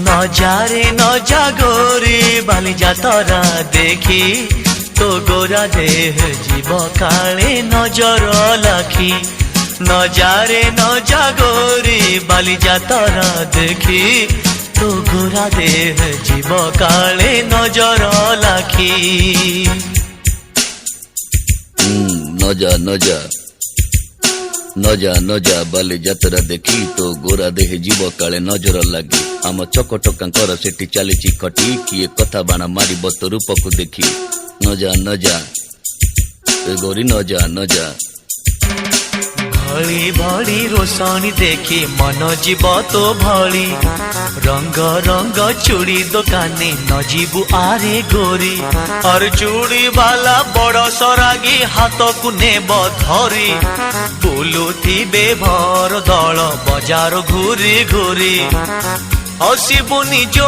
নজারে নজা গোরি বালিজা তরা দেখি তো গোরা দেহ জীব কালে নজর লাখি নজারে নজা গোরি বালিজা তরা দেখি তো গোরা দেহ জীব কালে নজর লাখি নজা নজা নজা নজা বালি যাত্রা দেখি তো গোরা দেহে জীବ କାଳେ ନଜର ଲାଗି ଆମ ଚକଟକାଙ୍କର ସେଠି ଚାଲିଛି ଖଟି କିଏ କଥା ବାଣ ମାରିବ ତ ରୂପକୁ ଦେଖି ନଜା ନଜା ଗୋରି ନଜା ନଜା ଭଳି ଭଳି ରୋଷଣୀ ଦେଖି ମନ ଯିବ ତୋ ଭଳି ରଙ୍ଗ ରଙ୍ଗ ଚୁଡ଼ି ଦୋକାନୀ ନ ଯିବୁ ଆରେ ଗୋରି ଅର ଚୁଡ଼ି ବାଲା ବଡ଼ ସରାଗୀ ହାତକୁ ନେବ ଧରି ବୁଲୁଥିବେ ଭର ଦଳ ବଜାର ଘୁରି ଘୁରି ହସିବୁ ନିଜ